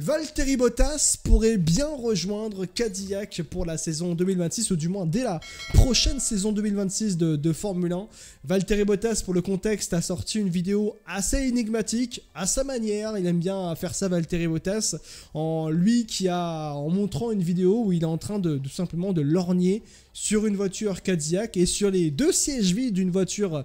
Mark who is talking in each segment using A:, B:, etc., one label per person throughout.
A: Valtteri Bottas pourrait bien rejoindre Cadillac pour la saison 2026, ou du moins dès la prochaine saison 2026 de Formule 1. Valtteri Bottas, pour le contexte, a sorti une vidéo assez énigmatique, à sa manière. Il aime bien faire ça, Valtteri Bottas, en montrant une vidéo où il est en train de tout simplement de lorgner sur une voiture Cadillac et sur les deux sièges vides d'une voiture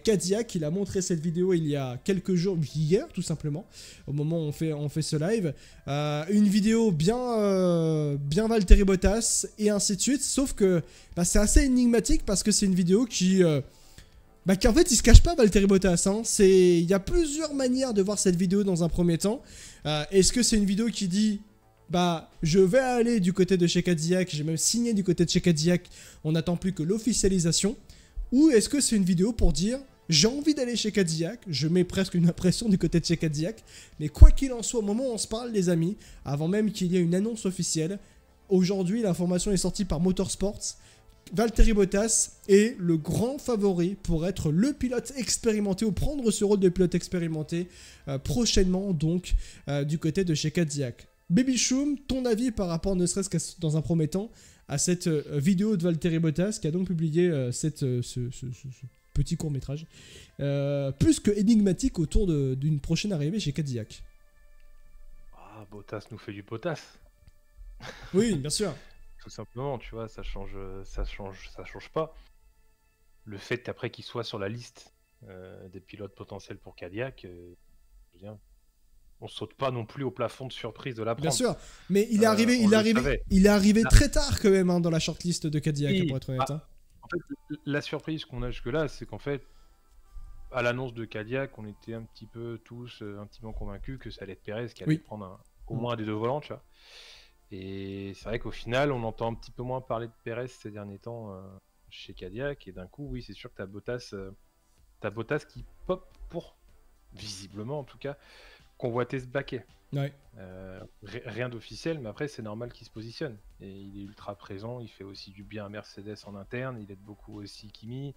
A: Cadillac. Il a montré cette vidéo il y a quelques jours, hier tout simplement, au moment où on fait ce live. Une vidéo bien Valtteri Bottas et ainsi de suite, sauf que c'est assez énigmatique parce que c'est une vidéo qu'en fait il se cache pas, Valtteri Bottas, hein. Il y a plusieurs manières de voir cette vidéo dans un premier temps. Est-ce que c'est une vidéo qui dit je vais aller du côté de chez Cadillac, j'ai même signé du côté de chez Cadillac, on n'attend plus que l'officialisation, ou est-ce que c'est une vidéo pour dire j'ai envie d'aller chez Cadillac, je mets presque une impression du côté de chez Cadillac, mais quoi qu'il en soit, au moment où on se parle, les amis, avant même qu'il y ait une annonce officielle, aujourd'hui l'information est sortie par Motorsports, Valtteri Bottas est le grand favori pour être le pilote expérimenté, ou prendre ce rôle de pilote expérimenté prochainement, donc du côté de chez Cadillac. Baby Choum, ton avis par rapport, ne serait-ce que dans un premier temps, à cette vidéo de Valtteri Bottas qui a donc publié ce petit court-métrage, plus que énigmatique, autour d'une prochaine arrivée chez Cadillac.
B: Ah, Bottas nous fait du Bottas.
A: Oui, bien sûr.
B: Tout simplement, tu vois, ça change pas. Le fait qu'après qu'il soit sur la liste des pilotes potentiels pour Cadillac, je veux dire, on saute pas non plus au plafond de surprise de l'apprendre.
A: Bien sûr, mais il est arrivé très tard quand même, hein, dans la shortlist de Cadillac, oui, pour être honnête.
B: En fait, la surprise qu'on a jusque-là, c'est qu'en fait, à l'annonce de Cadillac, on était un petit peu tous intimement convaincus que ça allait être Pérez qui allait prendre au moins un des deux volants, tu vois. Et c'est vrai qu'au final, on entend un petit peu moins parler de Pérez ces derniers temps chez Cadillac, et d'un coup, oui, c'est sûr que t'as Bottas qui pop pour, visiblement en tout cas, convoiter ce baquet.
A: Ouais.
B: Rien d'officiel, mais après c'est normal qu'il se positionne. Et il est ultra présent, il fait aussi du bien à Mercedes en interne, il aide beaucoup aussi Kimi.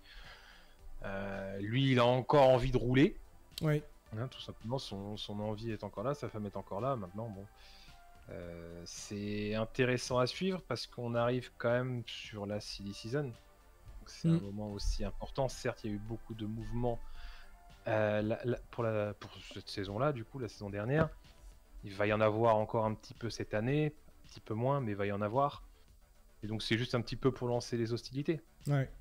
B: Lui, il a encore envie de rouler.
A: Ouais.
B: Hein, tout simplement, son envie est encore là, sa femme est encore là. Maintenant, bon, c'est intéressant à suivre parce qu'on arrive quand même sur la silly season. C'est un moment aussi important. Certes, il y a eu beaucoup de mouvements pour cette saison-là, du coup, la saison dernière. Il va y en avoir encore un petit peu cette année, un petit peu moins, mais il va y en avoir. Et donc c'est juste un petit peu pour lancer les hostilités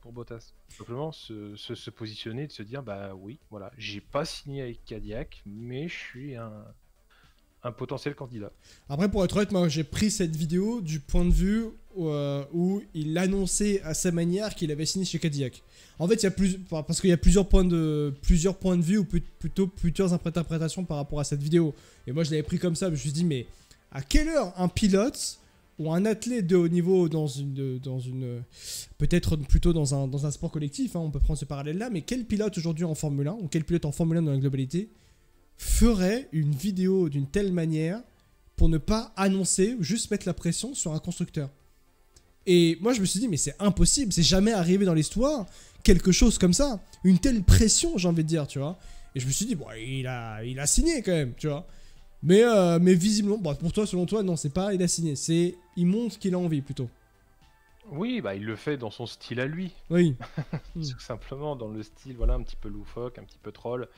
B: pour Bottas. Simplement se positionner, de se dire, oui, voilà, j'ai pas signé avec Cadillac, mais je suis un potentiel candidat.
A: Après, pour être honnête, moi j'ai pris cette vidéo du point de vue où il annonçait à sa manière qu'il avait signé chez Cadillac. En fait, parce qu'il y a plusieurs points de vue, ou plutôt plusieurs interprétations par rapport à cette vidéo. Et moi je l'avais pris comme ça, je me suis dit, mais à quelle heure un pilote ou un athlète de haut niveau peut-être plutôt dans un sport collectif, hein, on peut prendre ce parallèle là, mais quel pilote aujourd'hui en Formule 1, ou quel pilote en Formule 1 dans la globalité ferait une vidéo d'une telle manière pour ne pas annoncer ou juste mettre la pression sur un constructeur? Et moi je me suis dit, mais c'est impossible, c'est jamais arrivé dans l'histoire quelque chose comme ça, une telle pression, j'ai envie de dire, tu vois. Et je me suis dit, bon, il a signé quand même, tu vois. Mais visiblement, pour toi, selon toi, non, c'est pas il a signé, c'est il montre qu'il a envie plutôt.
B: Oui, il le fait dans son style à lui.
A: Oui.
B: Tout simplement dans le style, voilà, un petit peu loufoque, un petit peu troll,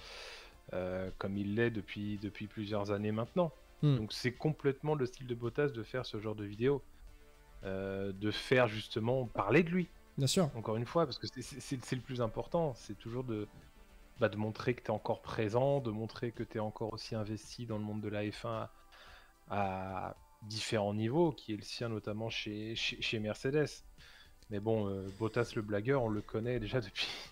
B: comme il l'est depuis plusieurs années maintenant. Donc c'est complètement le style de Bottas de faire ce genre de vidéo, de faire justement parler de lui.
A: Bien sûr.
B: Encore une fois, parce que c'est le plus important, c'est toujours de montrer que tu es encore présent, de montrer que tu es encore aussi investi dans le monde de la F1 à différents niveaux, qui est le sien notamment chez Mercedes. Mais bon, Bottas le blagueur, on le connaît déjà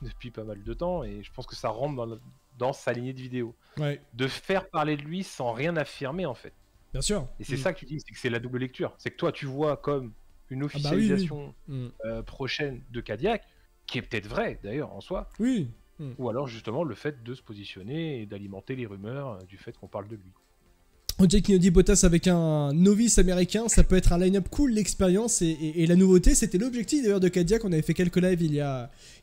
B: depuis pas mal de temps, et je pense que ça rentre dans sa lignée de vidéos.
A: Ouais.
B: De faire parler de lui sans rien affirmer, en fait.
A: Bien sûr.
B: Et c'est ça que tu dis, c'est que c'est la double lecture. C'est que toi, tu vois comme une officialisation prochaine de Cadillac, qui est peut-être vraie d'ailleurs en soi.
A: Oui.
B: Ou alors justement le fait de se positionner et d'alimenter les rumeurs du fait qu'on parle de lui.
A: Kennedy Bottas avec un novice américain, ça peut être un line-up cool, l'expérience et la nouveauté. C'était l'objectif d'ailleurs de Cadillac. On avait fait quelques lives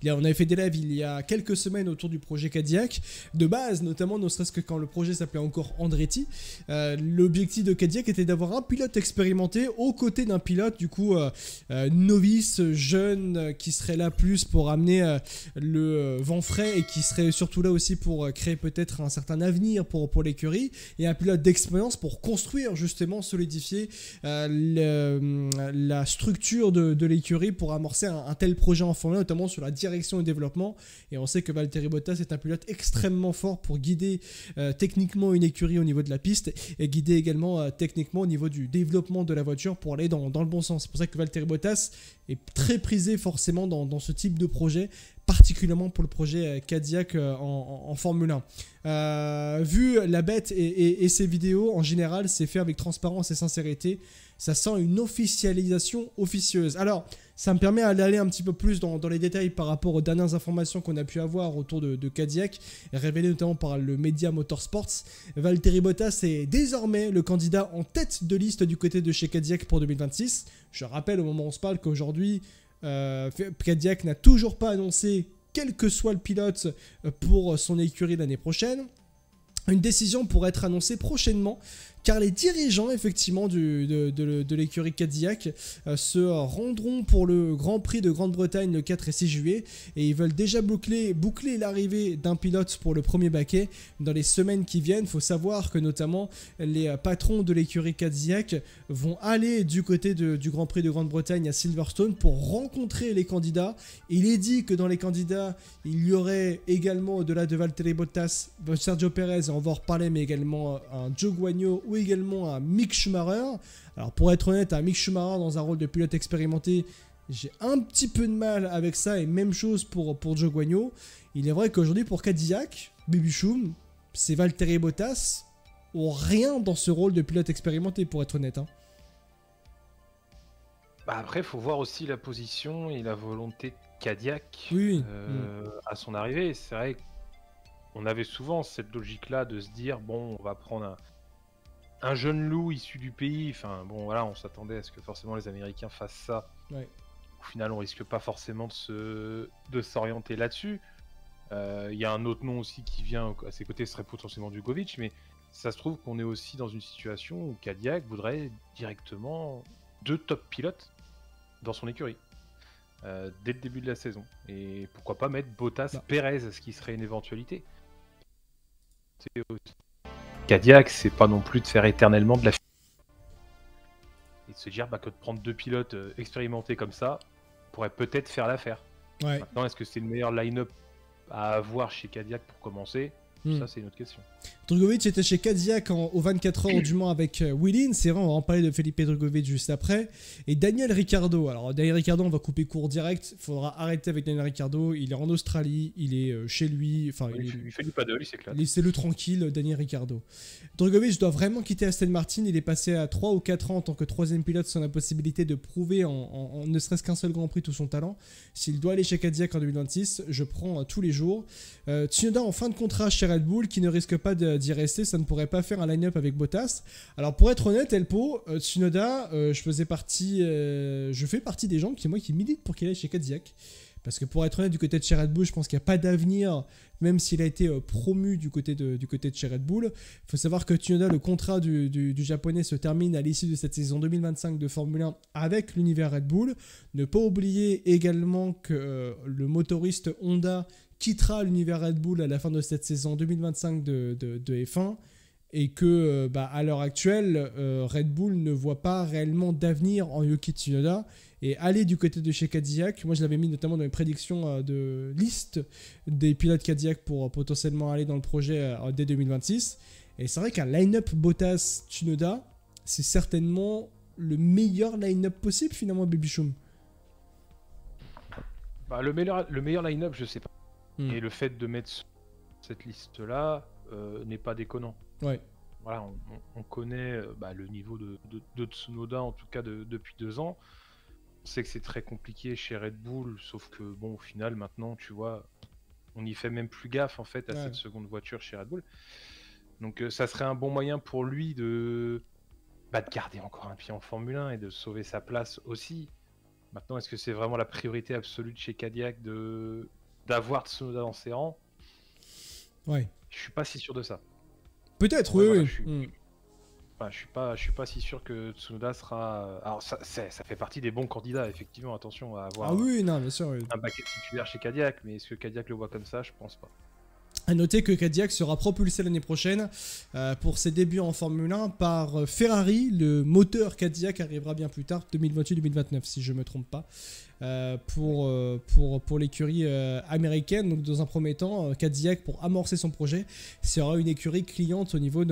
A: on avait fait des lives il y a quelques semaines autour du projet Cadillac. De base, notamment, ne serait-ce que quand le projet s'appelait encore Andretti, l'objectif de Cadillac était d'avoir un pilote expérimenté aux côtés d'un pilote du coup novice, jeune, qui serait là plus pour amener le vent frais et qui serait surtout là aussi pour créer peut-être un certain avenir pour l'écurie, et un pilote d'expérience pour construire justement, solidifier la structure de l'écurie pour amorcer un tel projet en Formule 1, notamment sur la direction et développement. Et on sait que Valtteri Bottas est un pilote extrêmement fort pour guider techniquement une écurie au niveau de la piste et guider également techniquement au niveau du développement de la voiture pour aller dans le bon sens. C'est pour ça que Valtteri Bottas est très prisé forcément dans ce type de projet, particulièrement pour le projet Cadillac en Formule 1. Vu la bête et ses vidéos, en général, c'est fait avec transparence et sincérité. Ça sent une officialisation officieuse. Alors, ça me permet d'aller un petit peu plus dans les détails par rapport aux dernières informations qu'on a pu avoir autour de Cadillac, révélées notamment par le média Motorsports. Valtteri Bottas est désormais le candidat en tête de liste du côté de chez Cadillac pour 2026. Je rappelle au moment où on se parle qu'aujourd'hui, Cadillac n'a toujours pas annoncé quel que soit le pilote pour son écurie l'année prochaine. Une décision pourrait être annoncée prochainement, car les dirigeants effectivement de l'écurie Cadillac se rendront pour le Grand Prix de Grande-Bretagne le 4 et 6 juillet, et ils veulent déjà boucler l'arrivée d'un pilote pour le premier baquet dans les semaines qui viennent. Il faut savoir que notamment les patrons de l'écurie Cadillac vont aller du côté du Grand Prix de Grande-Bretagne à Silverstone pour rencontrer les candidats. Il est dit que dans les candidats, il y aurait également, au-delà de Valtteri Bottas, Sergio Perez, on va en reparler, mais également un Zhou Guanyu ou également un Mick Schumacher. Alors pour être honnête, un Mick Schumacher dans un rôle de pilote expérimenté, j'ai un petit peu de mal avec ça, et même chose pour Zhou Guanyu. Il est vrai qu'aujourd'hui pour Cadillac, Baby Schum, c'est Valtteri Bottas ou rien dans ce rôle de pilote expérimenté, pour être honnête.
B: Bah après, il faut voir aussi la position et la volonté de Cadillac à son arrivée. C'est vrai qu'on avait souvent cette logique-là de se dire, bon, on va prendre un jeune loup issu du pays. Enfin, bon, voilà, on s'attendait à ce que forcément les Américains fassent ça.
A: Ouais.
B: Au final, on risque pas forcément de s'orienter là-dessus. Il y a un autre nom aussi qui vient à ses côtés, ce serait potentiellement Djokovic, mais ça se trouve qu'on est aussi dans une situation où Cadillac voudrait directement 2 top pilotes dans son écurie dès le début de la saison. Et pourquoi pas mettre Bottas, Perez, ce qui serait une éventualité. Cadillac, c'est pas non plus de faire éternellement de la et de se dire que de prendre 2 pilotes expérimentés comme ça pourrait peut-être faire l'affaire.
A: Ouais.
B: Maintenant, est-ce que c'est le meilleur line-up à avoir chez Cadillac pour commencer? Ça, c'est une autre question.
A: Drugovich était chez Cadillac aux 24 heures du Mans avec Willin. C'est vrai, on va en parler de Felipe Drugovich juste après. Et Daniel Ricciardo. Alors, Daniel Ricciardo, on va couper court direct. Il faudra arrêter avec Daniel Ricciardo. Il est en Australie, il est chez lui. Enfin,
B: il fait du paddle, il s'éclate.
A: Laissez-le tranquille, Daniel Ricciardo. Drugovich doit vraiment quitter Aston Martin. Il est passé à 3 ou 4 ans en tant que 3ème pilote sans la possibilité de prouver en ne serait-ce qu'un seul Grand Prix tout son talent. S'il doit aller chez Cadillac en 2026, je prends tous les jours. Tsunoda en fin de contrat chez Red Bull, qui ne risque pas d'y rester. Ça ne pourrait pas faire un line-up avec Bottas. Alors pour être honnête, Elpo, Tsunoda, je fais partie des gens qui militent pour qu'il aille chez Cadillac. Parce que pour être honnête, du côté de chez Red Bull, je pense qu'il n'y a pas d'avenir, même s'il a été promu du côté de chez Red Bull. Il faut savoir que Tsunoda, le contrat du japonais se termine à l'issue de cette saison 2025 de Formule 1 avec l'univers Red Bull. Ne pas oublier également que le motoriste Honda quittera l'univers Red Bull à la fin de cette saison 2025 de F1, et que à l'heure actuelle, Red Bull ne voit pas réellement d'avenir en Yuki Tsunoda. Et aller du côté de chez Cadillac, moi je l'avais mis notamment dans les prédictions de liste des pilotes Cadillac pour potentiellement aller dans le projet dès 2026. Et c'est vrai qu'un line-up Bottas-Tsunoda, c'est certainement le meilleur line-up possible finalement, Baby Chum.
B: Le meilleur line-up, je sais pas. Et le fait de mettre cette liste-là n'est pas déconnant.
A: Ouais.
B: Voilà, on connaît le niveau de Tsunoda, en tout cas depuis 2 ans. On sait que c'est très compliqué chez Red Bull, sauf que bon, au final, maintenant, tu vois, on n'y fait même plus gaffe en fait à cette seconde voiture chez Red Bull. Donc ça serait un bon moyen pour lui de garder encore un pied en Formule 1 et de sauver sa place aussi. Maintenant, est-ce que c'est vraiment la priorité absolue de chez Cadillac d'avoir Tsunoda dans ses rangs?
A: Ouais.
B: Je suis pas si sûr de ça.
A: Peut-être,
B: Ouais,
A: oui,
B: voilà,
A: oui.
B: je suis pas si sûr que Tsunoda sera. Alors ça fait partie des bons candidats, effectivement. Attention à avoir
A: Ah oui, non, bien sûr. Oui.
B: un baquet titulaire chez Cadillac, mais est-ce que Cadillac le voit comme ça? Je pense pas.
A: A noter que Cadillac sera propulsé l'année prochaine pour ses débuts en Formule 1 par Ferrari. Le moteur Cadillac arrivera bien plus tard, 2028-2029 si je ne me trompe pas, pour l'écurie américaine. Donc dans un premier temps, Cadillac, pour amorcer son projet, sera une écurie cliente au niveau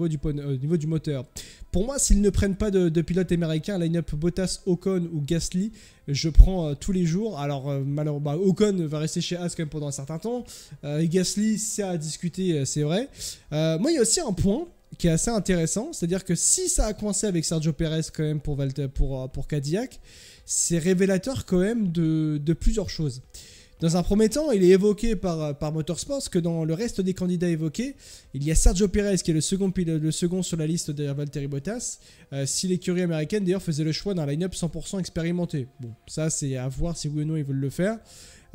A: du moteur. Pour moi, s'ils ne prennent pas de pilote américain, line-up Bottas, Ocon ou Gasly, je prends tous les jours. Alors, malheureusement, Ocon va rester chez Haas quand même pendant un certain temps. Gasly, c'est à discuter, c'est vrai. Moi, il y a aussi un point qui est assez intéressant, c'est-à-dire que si ça a coincé avec Sergio Perez quand même pour Cadillac, c'est révélateur quand même de plusieurs choses. Dans un premier temps, il est évoqué par Motorsports que dans le reste des candidats évoqués, il y a Sergio Perez qui est le second sur la liste derrière Valtteri Bottas. Si l'écurie américaine d'ailleurs faisait le choix d'un line-up 100% expérimenté. Bon, ça c'est à voir si oui ou non ils veulent le faire.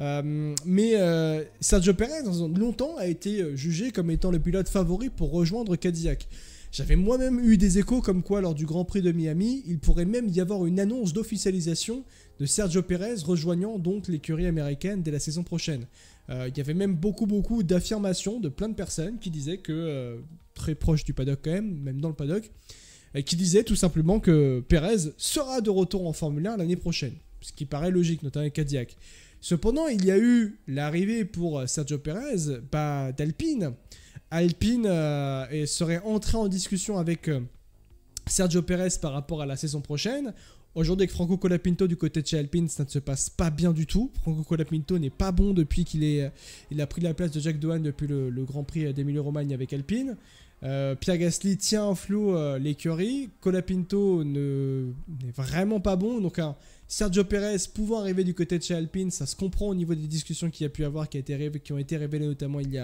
A: Mais Sergio Perez longtemps a été jugé comme étant le pilote favori pour rejoindre Cadillac. J'avais moi-même eu des échos comme quoi lors du Grand Prix de Miami, il pourrait même y avoir une annonce d'officialisation de Sergio Perez rejoignant donc l'écurie américaine dès la saison prochaine. Il y avait même beaucoup d'affirmations de plein de personnes qui disaient que, très proche du paddock quand même dans le paddock, qui disaient tout simplement que Perez sera de retour en Formule 1 l'année prochaine. Ce qui paraît logique, notamment avec Cadillac. Cependant, il y a eu l'arrivée pour Sergio Perez d'Alpine. Alpine serait entré en discussion avec Sergio Perez par rapport à la saison prochaine. Aujourd'hui, avec Franco Colapinto du côté de chez Alpine, ça ne se passe pas bien du tout. Franco Colapinto n'est pas bon depuis qu'il a pris la place de Jack Doohan depuis le Grand Prix d'Emilia-Romagna avec Alpine. Pierre Gasly tient en flou l'écurie. Colapinto n'est vraiment pas bon. Donc Sergio Perez pouvant arriver du côté de chez Alpine, ça se comprend au niveau des discussions qu'il y a pu avoir, qui ont été révélées notamment il y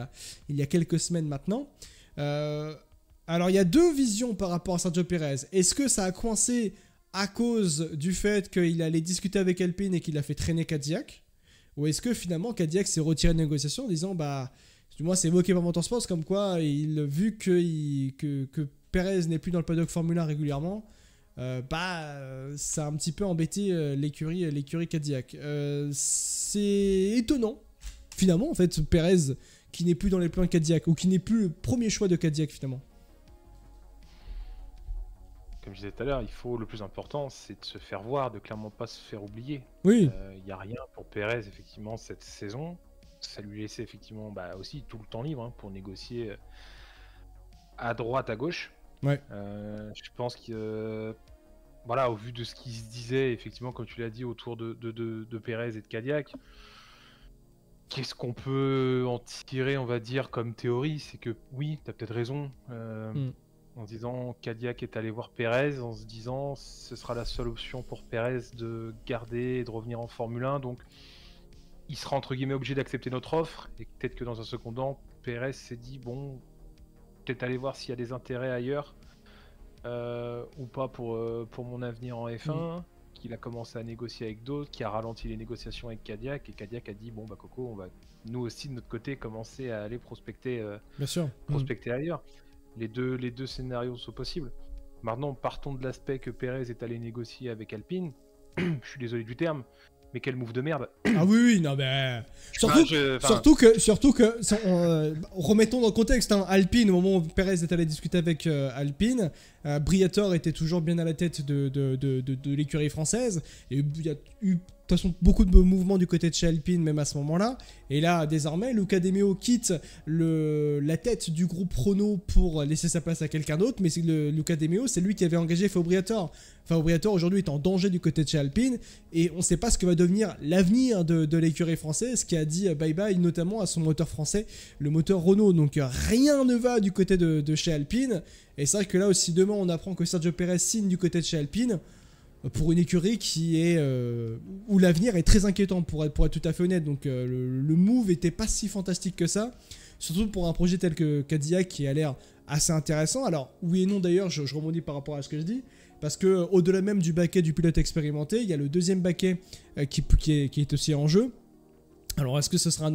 A: a quelques semaines maintenant. Alors il y a deux visions par rapport à Sergio Perez. Est-ce que ça a coincé à cause du fait qu'il allait discuter avec Alpine et qu'il a fait traîner Cadillac? Ou est-ce que finalement Cadillac s'est retiré de négociation en disant du moins c'est évoqué par Motorsports comme quoi vu que Perez n'est plus dans le paddock Formule 1 régulièrement, ça a un petit peu embêté l'écurie Cadillac. C'est étonnant finalement en fait, Perez qui n'est plus dans les plans de Cadillac ou qui n'est plus le premier choix de Cadillac finalement.
B: Comme je disais tout à l'heure, le plus important, c'est de se faire voir, de clairement pas se faire oublier.
A: Oui.
B: Il n'y a rien pour Perez, effectivement, cette saison. Ça lui laissait effectivement aussi tout le temps libre pour négocier à droite, à gauche.
A: Ouais.
B: Je pense que, au vu de ce qui se disait, effectivement, comme tu l'as dit, autour de Perez et de Cadillac, qu'est-ce qu'on peut en tirer, on va dire, comme théorie? C'est que oui, tu as peut-être raison. En se disant Cadillac est allé voir Perez, en se disant ce sera la seule option pour Perez de garder et de revenir en Formule 1, donc il sera entre guillemets obligé d'accepter notre offre, et peut-être que dans un second temps, Perez s'est dit bon, peut-être aller voir s'il y a des intérêts ailleurs ou pas pour mon avenir en F1, qu'il a commencé à négocier avec d'autres, qui a ralenti les négociations avec Cadillac, et Cadillac a dit bon Coco, on va nous aussi de notre côté commencer à aller prospecter ailleurs. Les deux scénarios sont possibles. Maintenant, partons de l'aspect que Perez est allé négocier avec Alpine. Je suis désolé du terme, mais quel move de merde.
A: Ah oui, non mais... Surtout que remettons dans le contexte, Alpine, au moment où Perez est allé discuter avec Alpine, Briatore était toujours bien à la tête de l'écurie française. Et il y a eu de toute façon beaucoup de mouvements du côté de chez Alpine même à ce moment-là, et là désormais Luca De Meo quitte la tête du groupe Renault pour laisser sa place à quelqu'un d'autre, mais Luca De Meo c'est lui qui avait engagé Fabio Briatore. Fabio Briatore aujourd'hui est en danger du côté de chez Alpine, et on ne sait pas ce que va devenir l'avenir de l'écurie française, qui a dit bye bye notamment à son moteur français, le moteur Renault. Donc rien ne va du côté de chez Alpine, et c'est vrai que là aussi demain on apprend que Sergio Perez signe du côté de chez Alpine, pour une écurie où l'avenir est très inquiétant pour être tout à fait honnête. Donc le move était pas si fantastique que ça. Surtout pour un projet tel que Cadillac qui a l'air assez intéressant. Alors, oui et non d'ailleurs, je rebondis par rapport à ce que je dis. Parce que au-delà même du baquet du pilote expérimenté, il y a le deuxième baquet qui est aussi en jeu. Alors, est-ce que ce sera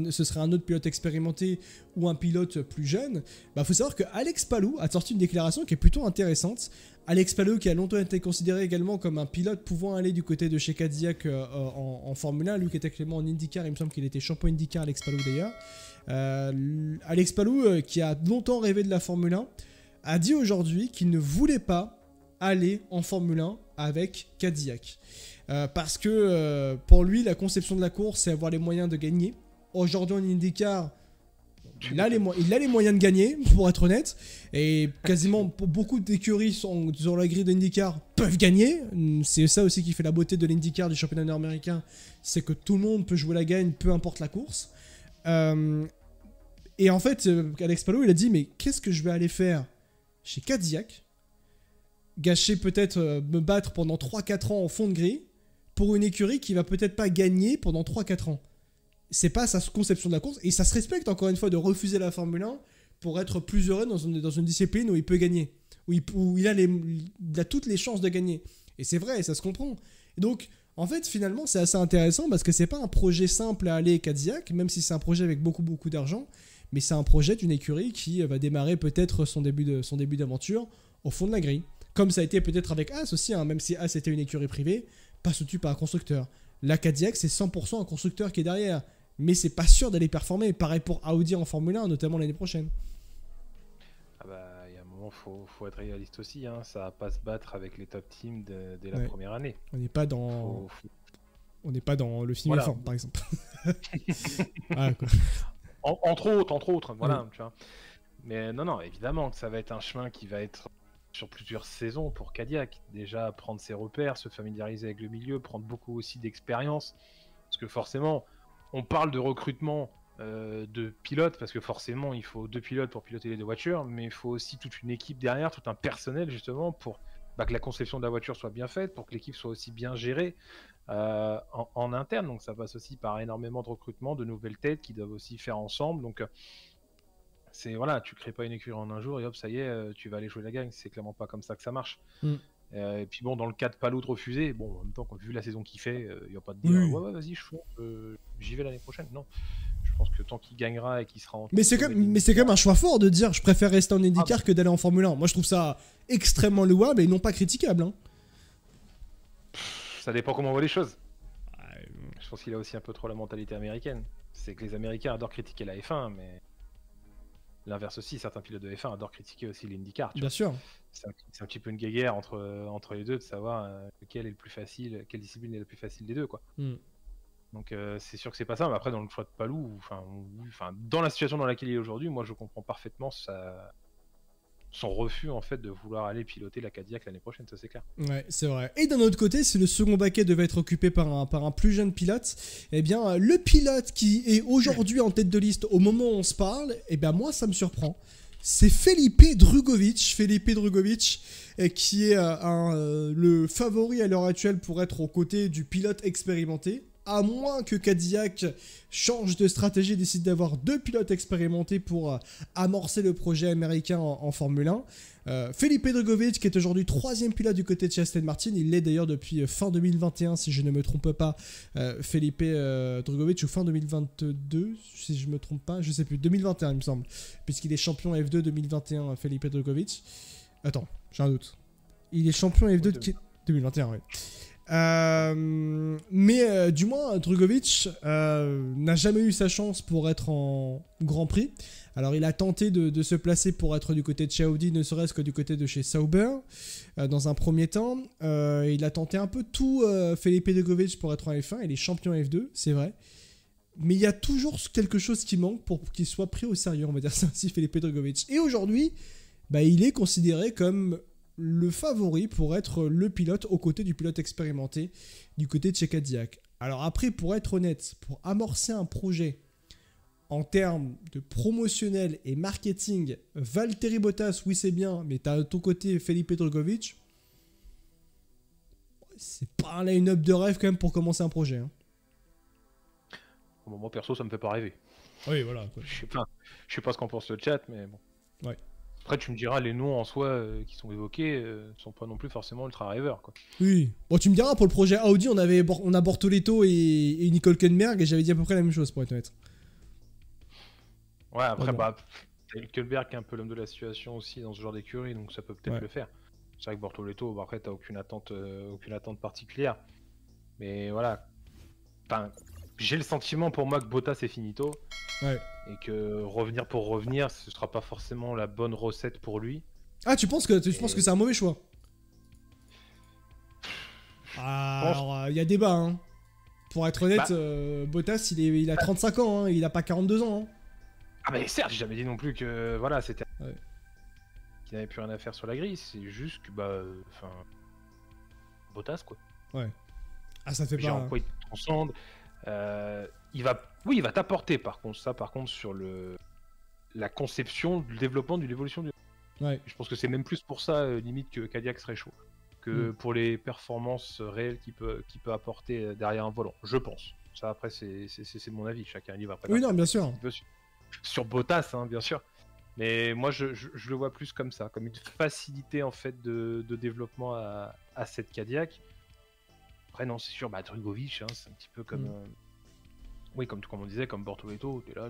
A: un autre pilote expérimenté ou un pilote plus jeune? Bah, faut savoir que Alex Palou a sorti une déclaration qui est plutôt intéressante. Alex Palou qui a longtemps été considéré également comme un pilote pouvant aller du côté de chez Cadillac en Formule 1. Lui qui était actuellement en IndyCar, il me semble qu'il était champion IndyCar, Alex Palou d'ailleurs. Alex Palou, qui a longtemps rêvé de la Formule 1, a dit aujourd'hui qu'il ne voulait pas aller en Formule 1 avec Cadillac. Parce que pour lui, la conception de la course, c'est avoir les moyens de gagner. Aujourd'hui, en IndyCar, il a les moyens de gagner, pour être honnête. Et quasiment beaucoup d'écuries sur la grille d'IndyCar peuvent gagner. C'est ça aussi qui fait la beauté de l'IndyCar du championnat nord-américain. C'est que tout le monde peut jouer la gagne, peu importe la course. Et en fait, Alex Palou, il a dit, mais qu'est-ce que je vais aller faire chez Cadillac? Gâcher peut-être me battre pendant 3-4 ans en fond de grille pour une écurie qui va peut-être pas gagner pendant 3-4 ans. C'est pas sa conception de la course, et ça se respecte encore une fois de refuser la Formule 1 pour être plus heureux dans une discipline où il peut gagner, où il a toutes les chances de gagner. Et c'est vrai, ça se comprend. Et donc, en fait, finalement, c'est assez intéressant parce que c'est pas un projet simple à aller Cadillac, même si c'est un projet avec beaucoup d'argent, mais c'est un projet d'une écurie qui va démarrer peut-être son début d'aventure au fond de la grille. Comme ça a été peut-être avec As aussi, hein, même si As était une écurie privée, pas soutenue par un constructeur. La Cadillac, c'est 100% un constructeur qui est derrière. Mais c'est pas sûr d'aller performer. Pareil pour Audi en Formule 1, notamment l'année prochaine.
B: Ah bah, il y a un moment, faut être réaliste aussi. Hein. Ça va pas se battre avec les top teams dès la première année.
A: On n'est pas dans... On n'est pas dans le film F1, par exemple. Ah, quoi.
B: Entre autres, voilà. Oui. Tu vois. Mais non, évidemment que ça va être un chemin qui va être sur plusieurs saisons pour Cadillac. Déjà, prendre ses repères, se familiariser avec le milieu, prendre beaucoup aussi d'expérience. Parce que forcément, on parle de recrutement de pilotes, parce que forcément, il faut 2 pilotes pour piloter les 2 voitures, mais il faut aussi toute une équipe derrière, tout un personnel, justement, pour que la conception de la voiture soit bien faite, pour que l'équipe soit aussi bien gérée en interne. Donc ça passe aussi par énormément de recrutement, de nouvelles têtes qui doivent aussi faire ensemble. Donc c'est voilà, tu crées pas une écurie en un jour et hop, ça y est, tu vas aller jouer la gagne. C'est clairement pas comme ça que ça marche. Et puis bon, dans le cas de Palou de refuser, bon, en même temps, vu la saison qu'il fait, il n'y a pas de dire ouais, vas-y, j'y vais l'année prochaine. Non, je pense que tant qu'il gagnera et qu'il sera en.
A: Mais c'est quand même un choix fort de dire je préfère rester en IndyCar que d'aller en Formule 1. Moi, je trouve ça extrêmement louable et non pas critiquable. Hein.
B: Ça dépend comment on voit les choses. Je pense qu'il a aussi un peu trop la mentalité américaine. C'est que les Américains adorent critiquer la F1, mais l'inverse aussi, certains pilotes de F1 adorent critiquer aussi l'IndyCar.
A: Bien sûr.
B: C'est un petit peu une guéguerre entre les deux de savoir lequel est le plus facile, quelle discipline est la plus facile des deux, quoi. Donc c'est sûr que c'est pas ça, mais après dans le choix de Palou, dans la situation dans laquelle il est aujourd'hui, moi je comprends parfaitement son refus en fait de vouloir aller piloter la Cadillac l'année prochaine, ça c'est clair.
A: Ouais, c'est vrai. Et d'un autre côté, si le second baquet devait être occupé par un plus jeune pilote, eh bien le pilote qui est aujourd'hui en tête de liste au moment où on se parle, eh bien moi ça me surprend. C'est Felipe Drugovich, qui est le favori à l'heure actuelle pour être aux côtés du pilote expérimenté. À moins que Cadillac change de stratégie et décide d'avoir 2 pilotes expérimentés pour amorcer le projet américain en Formule 1. Felipe Drugovich, qui est aujourd'hui 3e pilote du côté de chez Aston Martin, il l'est d'ailleurs depuis fin 2021, si je ne me trompe pas. Felipe Drugovich, ou fin 2022, si je ne me trompe pas, je ne sais plus, 2021 il me semble, puisqu'il est champion F2 2021, Felipe Drugovich. Attends, j'ai un doute. Il est champion F2 2021, oui. Mais du moins Drugovich n'a jamais eu sa chance pour être en Grand Prix. Alors il a tenté de se placer pour être du côté de chez Audi, ne serait-ce que du côté de chez Sauber dans un premier temps. Il a tenté un peu tout, Felipe Drugovich, pour être en F1. Il est champion F2, c'est vrai, mais il y a toujours quelque chose qui manque pour qu'il soit pris au sérieux, on va dire ça ainsi, Felipe Drugovich. Et aujourd'hui, il est considéré comme le favori pour être le pilote aux côtés du pilote expérimenté du côté de chez Cadillac. Alors après, pour être honnête, pour amorcer un projet en termes de promotionnel et marketing, Valtteri Bottas, oui c'est bien, mais t'as à ton côté Felipe Drugovich, c'est pas un line-up de rêve quand même pour commencer un projet. Hein.
B: Moi perso, ça me fait pas rêver.
A: Oui, voilà. Quoi.
B: Je sais pas ce qu'en pense le chat, mais bon.
A: Ouais.
B: Après, tu me diras, les noms en soi qui sont évoqués sont pas non plus forcément ultra rêveurs, quoi.
A: Oui. Bon, tu me diras, pour le projet Audi, on a Bortoleto et Nicole Hülkenberg, et j'avais dit à peu près la même chose, pour être honnête.
B: Ouais, après,
A: bon.
B: bah, Hülkenberg est un peu l'homme de la situation aussi dans ce genre d'écurie, donc ça peut peut-être le faire. C'est vrai que Bortoleto, après, t'as aucune attente particulière. Mais voilà. Enfin, j'ai le sentiment pour moi que Bottas est finito.
A: Ouais.
B: Et que revenir pour revenir, ce sera pas forcément la bonne recette pour lui.
A: Ah, tu penses que c'est un mauvais choix? Alors, il y a débat, hein. Pour être honnête, Bottas, il a 35 ans, hein, il a pas 42 ans. Hein.
B: Ah mais certes, j'ai jamais dit non plus que voilà, c'était
A: Ouais.
B: qu'il n'avait plus rien à faire sur la grille, c'est juste que enfin Bottas quoi.
A: Ouais. Ah ça fait pas.
B: En quoi il te transcende. Il va t'apporter par contre sur la conception, le développement d'une évolution du.
A: Ouais.
B: Je pense que c'est même plus pour ça limite que Cadillac serait chaud que pour les performances réelles qu'il peut apporter derrière un volant. Je pense. Ça après c'est mon avis. Chacun livre après.
A: Oui non bien sûr.
B: Sur Bottas, hein, bien sûr. Mais moi, je le vois plus comme ça, comme une facilité en fait de développement à cette Cadillac. Après, non, c'est sûr, Drugovich, hein, c'est un petit peu comme. Oui, comme on disait, comme Bortoleto, t'es là.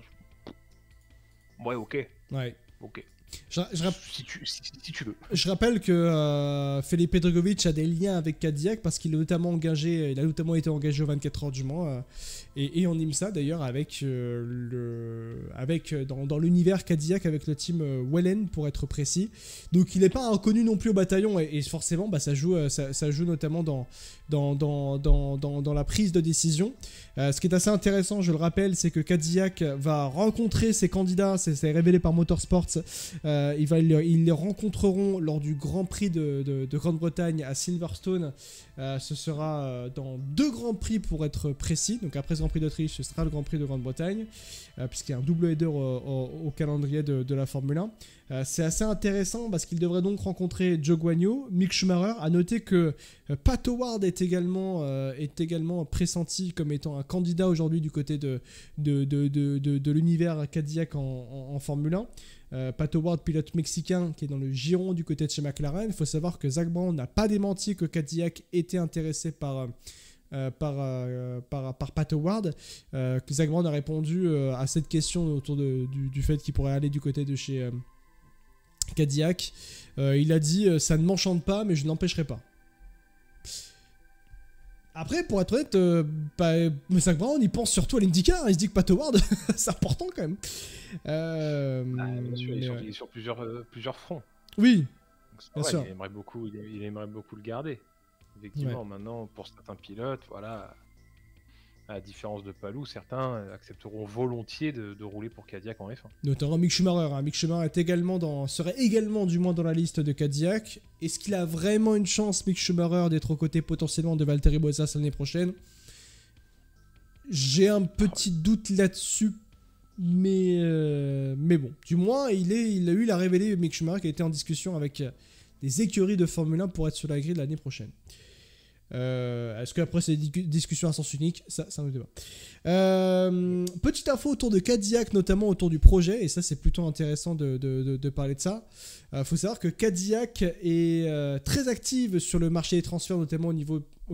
B: Ouais, ok.
A: Ouais.
B: Ok.
A: Si
B: tu veux.
A: Je rappelle que Felipe Drugovich a des liens avec Cadillac parce qu'il a notamment été engagé au 24 heures du Mans et en IMSA d'ailleurs avec dans l'univers Cadillac avec le team Wellen pour être précis. Donc il n'est pas inconnu non plus au bataillon et forcément ça joue notamment dans la prise de décision. Ce qui est assez intéressant, je le rappelle, c'est que Cadillac va rencontrer ses candidats, c'est révélé par Motorsports. Ils les rencontreront lors du Grand Prix de Grande-Bretagne à Silverstone. Ce sera dans 2 Grands Prix pour être précis. Donc après ce Grand Prix d'Autriche, ce sera le Grand Prix de Grande-Bretagne, puisqu'il y a un double header au calendrier de la Formule 1. C'est assez intéressant parce qu'il devrait donc rencontrer Zhou Guanyu, Mick Schumacher. À noter que Pat Howard est également pressenti comme étant un candidat aujourd'hui du côté de l'univers Cadillac en Formule 1. Pat Howard, pilote mexicain qui est dans le giron du côté de chez McLaren. Il faut savoir que Zak Brown n'a pas démenti que Cadillac était intéressé par Pat Howard. Zak Brown a répondu à cette question autour du fait qu'il pourrait aller du côté de chez Cadillac. Il a dit ça ne m'enchante pas, mais je n'empêcherai pas. Après, pour être honnête, Zak Brown, il pense surtout à l'IndyCar. Il se dit que Pat Howard, c'est important quand même.
B: Bien sûr, il est sur plusieurs fronts.
A: Oui,
B: bien sûr. Il aimerait beaucoup le garder. Effectivement, maintenant, pour certains pilotes, voilà, à la différence de Palou, certains accepteront volontiers de rouler pour Cadillac en F1.
A: Notamment Mick Schumacher. Mick Schumacher serait également du moins dans la liste de Cadillac. Est-ce qu'il a vraiment une chance, Mick Schumacher, d'être aux côtés potentiellement de Valtteri Bottas l'année prochaine? J'ai un petit doute là-dessus. Mais bon, du moins, il a révélé, Mick Schumacher, qui a été en discussion avec des écuries de Formule 1 pour être sur la grille l'année prochaine. Est-ce qu'après c'est des discussions à sens unique? Ça, c'est un autre débat. Petite info autour de Cadillac, notamment autour du projet, et ça c'est plutôt intéressant de parler de ça. Faut savoir que Cadillac est très active sur le marché des transferts, notamment au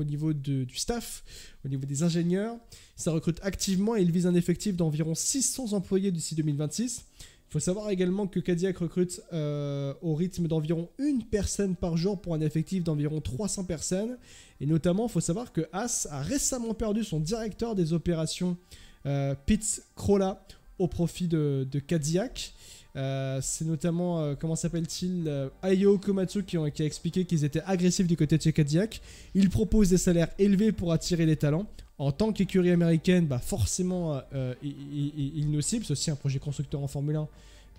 A: niveau du staff, au niveau des ingénieurs. Ça recrute activement et il vise un effectif d'environ 600 employés d'ici 2026. Il faut savoir également que Cadillac recrute au rythme d'environ 1 personne par jour pour un effectif d'environ 300 personnes. Et notamment, il faut savoir que Haas a récemment perdu son directeur des opérations, Pete Crolla, au profit de Cadillac. C'est notamment, comment s'appelle-t-il, Ayo Komatsu qui a expliqué qu'ils étaient agressifs du côté de chez Cadillac. Ils proposent des salaires élevés pour attirer les talents. En tant qu'écurie américaine, forcément, ils nous ciblent. C'est aussi un projet constructeur en Formule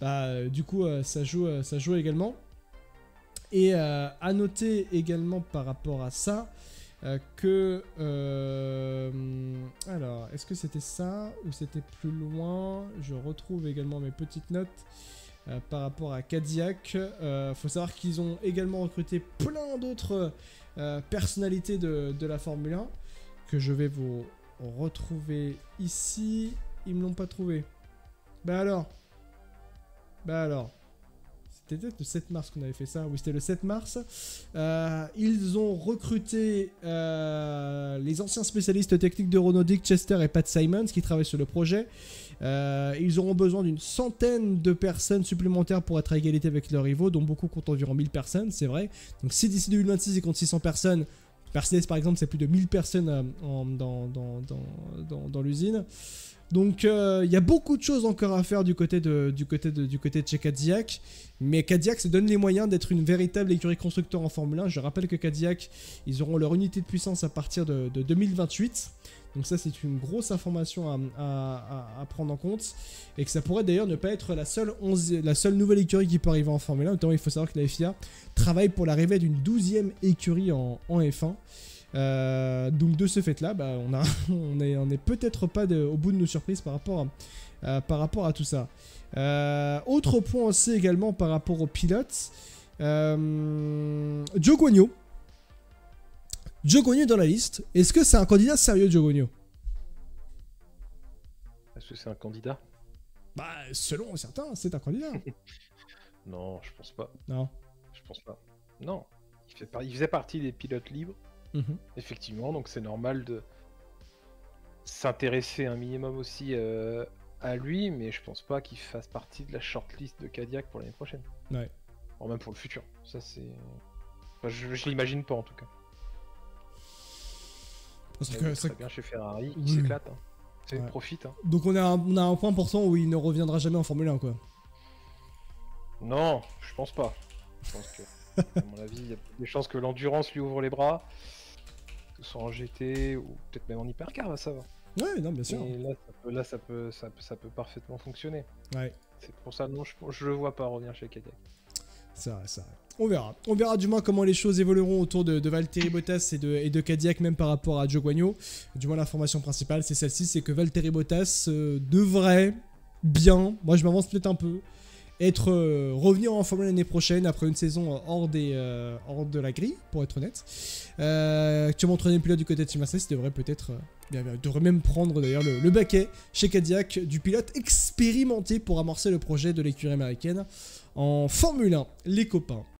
A: 1. Du coup, ça joue également. Et à noter également par rapport à ça que... alors, est-ce que c'était ça ou c'était plus loin? Je retrouve également mes petites notes par rapport à Cadillac. Faut savoir qu'ils ont également recruté plein d'autres personnalités de la Formule 1 que je vais vous retrouver ici. Ils me l'ont pas trouvé. Bah alors. C'était peut-être le 7 mars qu'on avait fait ça. Oui, c'était le 7 mars. Ils ont recruté les anciens spécialistes techniques de Renault, Dick Chester et Pat Simons qui travaillent sur le projet. Ils auront besoin d'une centaine de personnes supplémentaires pour être à égalité avec leurs rivaux, dont beaucoup comptent environ 1000 personnes, c'est vrai. Donc si d'ici 2026 ils comptent 600 personnes, Mercedes par exemple c'est plus de 1000 personnes dans l'usine. Donc il y a beaucoup de choses encore à faire du côté de chez Cadillac, mais Cadillac se donne les moyens d'être une véritable écurie constructeur en Formule 1. Je rappelle que Cadillac, ils auront leur unité de puissance à partir de 2028. Donc ça c'est une grosse information à prendre en compte, et que ça pourrait d'ailleurs ne pas être la seule nouvelle écurie qui peut arriver en Formule 1. Notamment il faut savoir que la FIA travaille pour l'arrivée d'une 12e écurie en F1. Donc de ce fait là, bah, on est peut-être pas au bout de nos surprises par rapport à tout ça. Autre point aussi également par rapport aux pilotes, Zhou Guanyu. Zhou Guanyu dans la liste. Est-ce que c'est un candidat sérieux, Zhou Guanyu?
B: Est-ce que c'est un candidat?
A: Bah selon certains, c'est un candidat.
B: Non, je pense pas.
A: Non.
B: Je pense pas. Non. Il faisait partie des pilotes libres. Effectivement, donc c'est normal de s'intéresser un minimum aussi à lui, mais je pense pas qu'il fasse partie de la shortlist de Cadillac pour l'année prochaine.
A: Ouais.
B: Ou même pour le futur. Ça c'est... Enfin, je l'imagine pas en tout cas.
A: Parce
B: que ça bien chez Ferrari, il s'éclate. Hein. C'est profite. Hein.
A: Donc on a un point important où il ne reviendra jamais en Formule 1 quoi.
B: Non, je pense pas. Je pense que, à mon avis, il y a des chances que l'endurance lui ouvre les bras. Que ce soit en GT ou peut-être même en hypercar, là, ça va.
A: Ouais, non, bien sûr.
B: Et là, ça peut parfaitement fonctionner.
A: Ouais.
B: C'est pour ça, non, je le vois pas revenir chez Cadillac.
A: C'est vrai. On verra. On verra du moins comment les choses évolueront autour de Valtteri Bottas et de Cadillac, même par rapport à Zhou Guanyu. Du moins, l'information principale, c'est celle-ci, c'est que Valtteri Bottas devrait bien, moi je m'avance peut-être un peu, revenir en Formule 1 l'année prochaine après une saison hors de la grille, pour être honnête. Actuellement entraîné pilote du côté de chez Mercedes, devrait même prendre d'ailleurs le baquet chez Cadillac du pilote expérimenté pour amorcer le projet de l'écurie américaine en Formule 1, les copains.